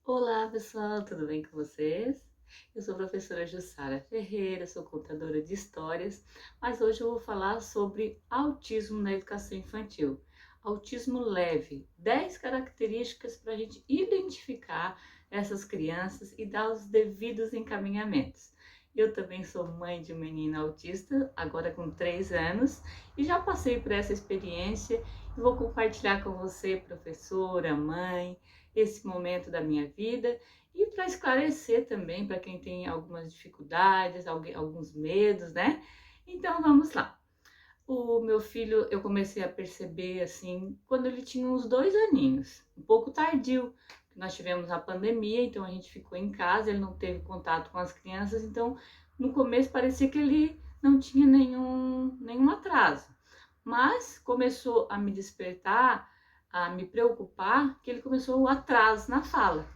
Olá pessoal, tudo bem com vocês? Eu sou a professora Jussara Ferreira, sou contadora de histórias, mas hoje eu vou falar sobre autismo na educação infantil. Autismo leve, 10 características para a gente identificar essas crianças e dar os devidos encaminhamentos. Eu também sou mãe de um menino autista, agora com 3 anos, e já passei por essa experiência e vou compartilhar com você, professora, mãe, esse momento da minha vida e para esclarecer também para quem tem algumas dificuldades, alguns medos, né? Então vamos lá. O meu filho eu comecei a perceber assim quando ele tinha uns 2 aninhos, um pouco tardio. Nós tivemos a pandemia, então a gente ficou em casa, ele não teve contato com as crianças, então no começo parecia que ele não tinha nenhum atraso. Mas começou a me despertar, a me preocupar, que ele começou o atraso na fala.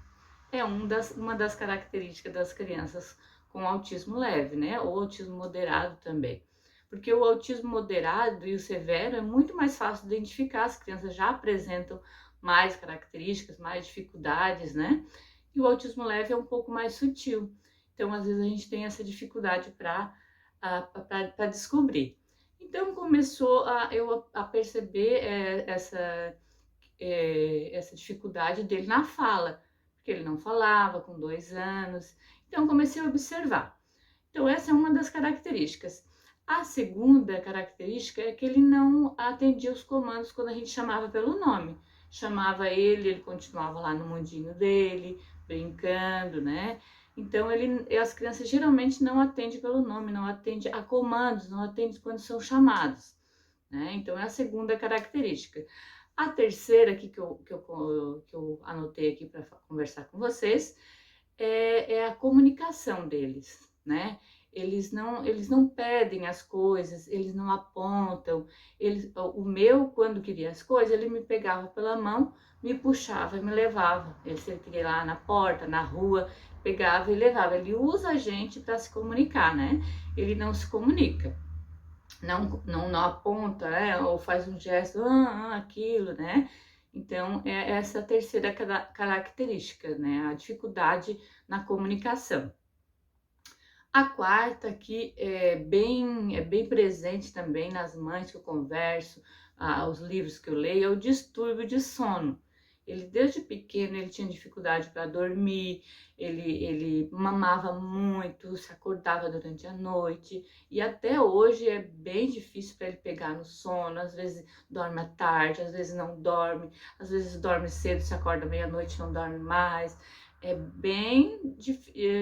É uma das características das crianças com autismo leve, né? Ou autismo moderado também. Porque o autismo moderado e o severo é muito mais fácil de identificar, as crianças já apresentam mais características, mais dificuldades, né? E o autismo leve é um pouco mais sutil. Então, às vezes, a gente tem essa dificuldade para descobrir. Então, começou a perceber essa dificuldade dele na fala, porque ele não falava com 2 anos. Então, comecei a observar. Então, essa é uma das características. A segunda característica é que ele não atendia os comandos quando a gente chamava pelo nome. Chamava ele, ele continuava lá no mundinho dele, brincando, né? Então, as crianças geralmente não atendem pelo nome, não atendem a comandos, não atendem quando são chamados, né? Então, é a segunda característica. A terceira aqui que eu anotei aqui para conversar com vocês é a comunicação deles, né? Eles não pedem as coisas, eles não apontam. O meu, quando queria as coisas, ele me pegava pela mão, me puxava e me levava. Se ele queria ir lá na porta, na rua, pegava e levava. Ele usa a gente para se comunicar, né? Ele não se comunica. Não aponta, né? Ou faz um gesto, aquilo, né? Então, é essa terceira característica, né? A dificuldade na comunicação. A quarta aqui é bem presente também nas mães que eu converso, os livros que eu leio, é o distúrbio de sono. Ele, desde pequeno, ele tinha dificuldade para dormir, ele mamava muito, se acordava durante a noite, e até hoje é bem difícil para ele pegar no sono. Às vezes dorme à tarde, às vezes não dorme, às vezes dorme cedo, se acorda meia-noite, não dorme mais. É bem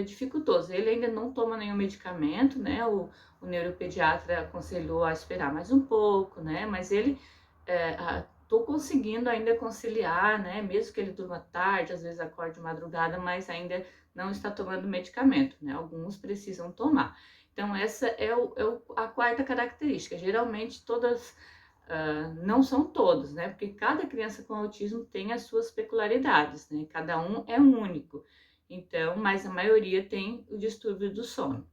dificultoso. Ele ainda não toma nenhum medicamento, né? O neuropediatra aconselhou a esperar mais um pouco, né? Mas ele tô conseguindo ainda conciliar, né? Mesmo que ele durma tarde, às vezes acorde de madrugada, mas ainda não está tomando medicamento, né? Alguns precisam tomar. Então, essa a quarta característica. Geralmente, não são todos, né? Porque cada criança com autismo tem as suas peculiaridades, né? Cada um é único. Então, mas a maioria tem o distúrbio do sono.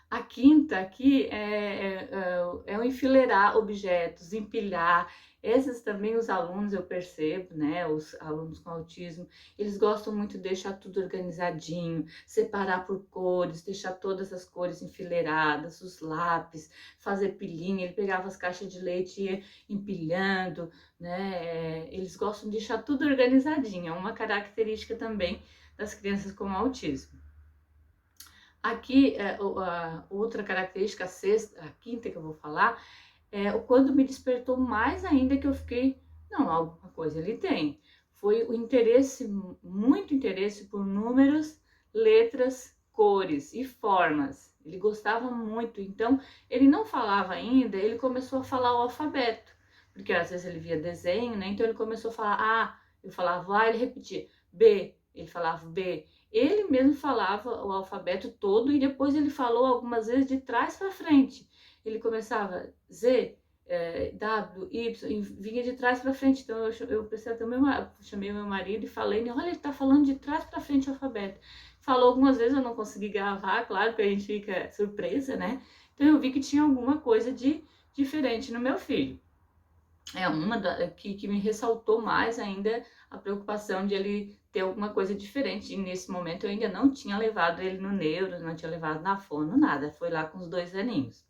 A quinta aqui é o enfileirar objetos, empilhar. Esses também os alunos, eu percebo, né? Os alunos com autismo, eles gostam muito de deixar tudo organizadinho, separar por cores, deixar todas as cores enfileiradas, os lápis, fazer pilhinha. Ele pegava as caixas de leite e ia empilhando, né? Eles gostam de deixar tudo organizadinho, é uma característica também das crianças com autismo. Aqui, a outra característica, a quinta que eu vou falar, é o quando me despertou mais ainda que eu fiquei, não, alguma coisa ele tem. Foi o interesse, muito interesse por números, letras, cores e formas. Ele gostava muito, então ele não falava ainda, ele começou a falar o alfabeto, porque às vezes ele via desenho, né? Então ele começou a falar A, eu falava A, ele repetia B, ele falava B. Ele mesmo falava o alfabeto todo e depois ele falou algumas vezes de trás para frente. Ele começava Z, W, Y, e vinha de trás para frente. Então eu pensei até chamei meu marido e falei, olha, ele está falando de trás para frente o alfabeto. Falou algumas vezes, eu não consegui gravar, claro que a gente fica surpresa, né? Então eu vi que tinha alguma coisa de diferente no meu filho. É uma que me ressaltou mais ainda a preocupação de ele ter alguma coisa diferente. E nesse momento eu ainda não tinha levado ele no neuro, não tinha levado na fono, nada. Foi lá com os 2 aninhos.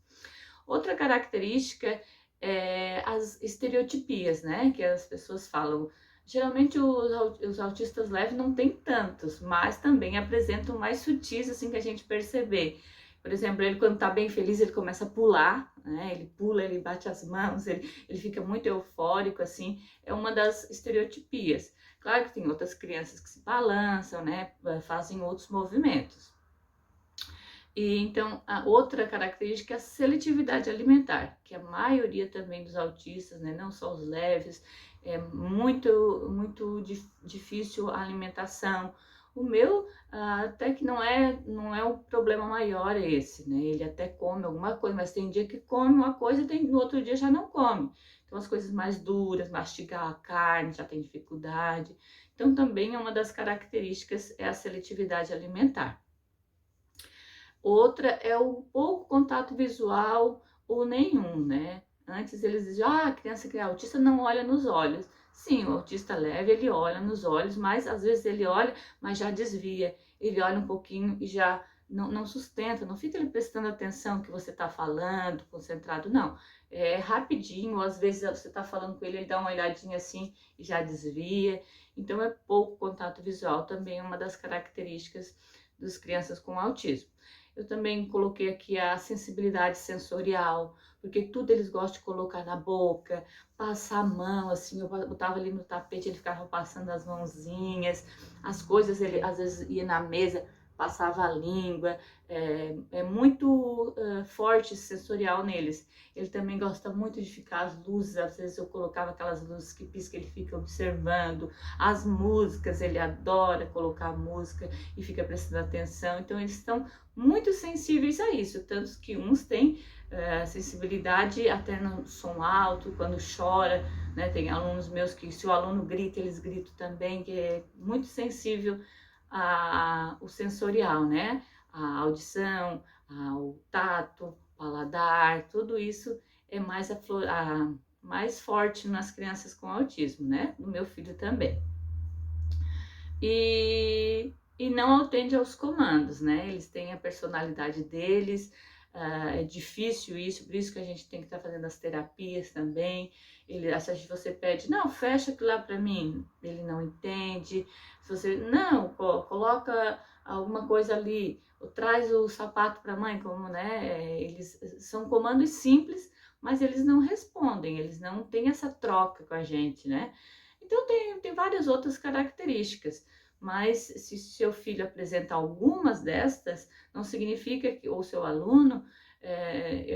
Outra característica é as estereotipias, né? Que as pessoas falam. Geralmente os autistas leves não tem tantos, mas também apresentam mais sutis, assim, que a gente perceber. Por exemplo, ele quando tá bem feliz, ele começa a pular, né? Ele pula, ele bate as mãos, ele fica muito eufórico, assim. É uma das estereotipias. Claro que tem outras crianças que se balançam, né? Fazem outros movimentos. E então, a outra característica é a seletividade alimentar, que a maioria também dos autistas, né, não só os leves, é muito difícil a alimentação. O meu, até que não é o problema maior esse, né? Ele até come alguma coisa, mas tem dia que come uma coisa e no outro dia já não come. Então, as coisas mais duras, mastigar a carne, já tem dificuldade. Então, também é uma das características é a seletividade alimentar. Outra é o pouco contato visual ou nenhum, né? Antes eles diziam, a criança que é autista não olha nos olhos. Sim, o autista leve, ele olha nos olhos, mas às vezes ele olha, mas já desvia. Ele olha um pouquinho e já não sustenta, não fica ele prestando atenção no que você está falando, concentrado, não. É rapidinho, às vezes você está falando com ele, ele dá uma olhadinha assim e já desvia. Então é pouco contato visual, também é uma das características das crianças com autismo. Eu também coloquei aqui a sensibilidade sensorial, porque tudo eles gostam de colocar na boca, passar a mão, assim, eu botava ali no tapete, ele ficava passando as mãozinhas, as coisas, ele às vezes ia na mesa, passava a língua, é muito forte sensorial neles. Ele também gosta muito de ficar as luzes, às vezes eu colocava aquelas luzes que pisca, ele fica observando, as músicas, ele adora colocar música e fica prestando atenção, então eles estão muito sensíveis a isso, tanto que uns têm sensibilidade até no som alto, quando chora, né? Tem alunos meus que se o aluno grita, eles gritam também, que é muito sensível o sensorial, né? A audição, o tato, paladar, tudo isso é mais forte nas crianças com autismo, né? No meu filho também. E não atende aos comandos, né? Eles têm a personalidade deles, é difícil isso, por isso que a gente tem que estar fazendo as terapias também. Se você pede, não, fecha aquilo lá para mim, ele não entende. Se você, não, coloca alguma coisa ali, ou traz o sapato para a mãe, como, né? Eles são comandos simples, mas eles não respondem, eles não têm essa troca com a gente, né? Então tem várias outras características, mas se seu filho apresenta algumas destas, não significa que o seu aluno,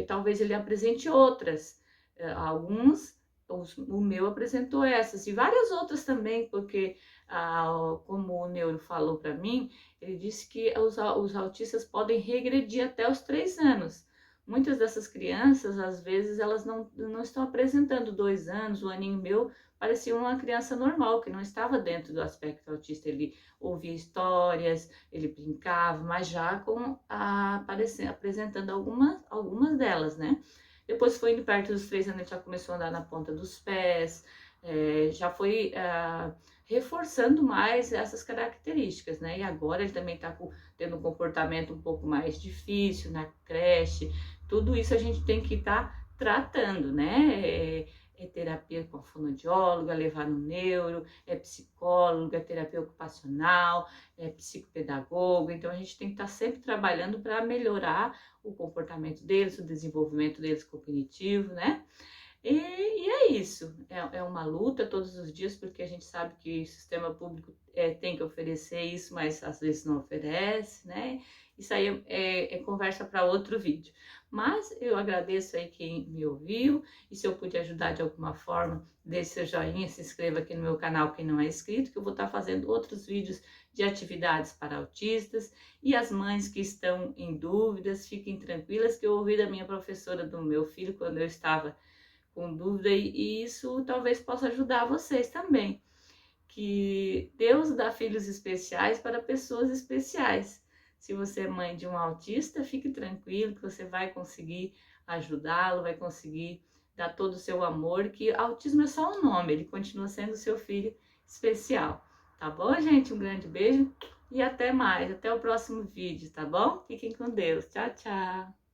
talvez ele apresente outras. Alguns, o meu apresentou essas e várias outras também, porque como o neuro falou para mim, ele disse que os autistas podem regredir até os 3 anos. Muitas dessas crianças, às vezes, elas não estão apresentando 2 anos, o aninho meu parecia uma criança normal, que não estava dentro do aspecto autista. Ele ouvia histórias, ele brincava, mas já apresentando algumas delas, né? Depois foi indo perto dos 3 anos, ele já começou a andar na ponta dos pés, já foi reforçando mais essas características, né? E agora ele também está tendo um comportamento um pouco mais difícil na creche. Tudo isso a gente tem que estar tratando, né? É terapia com a fonoaudióloga, levar no neuro, é psicóloga, é terapia ocupacional, é psicopedagogo. Então a gente tem que estar sempre trabalhando para melhorar o comportamento deles, o desenvolvimento deles cognitivo, né? E é isso, é uma luta todos os dias, porque a gente sabe que o sistema público tem que oferecer isso, mas às vezes não oferece, né? Isso aí é conversa para outro vídeo. Mas eu agradeço aí quem me ouviu, e se eu pude ajudar de alguma forma, deixe seu joinha, se inscreva aqui no meu canal quem não é inscrito, que eu vou estar fazendo outros vídeos de atividades para autistas, e as mães que estão em dúvidas, fiquem tranquilas, que eu ouvi da minha professora do meu filho quando eu estava com dúvida, e isso talvez possa ajudar vocês também, que Deus dá filhos especiais para pessoas especiais. Se você é mãe de um autista, fique tranquilo que você vai conseguir ajudá-lo, vai conseguir dar todo o seu amor, que autismo é só um nome, ele continua sendo seu filho especial. Tá bom, gente? Um grande beijo e até mais. Até o próximo vídeo, tá bom? Fiquem com Deus. Tchau, tchau.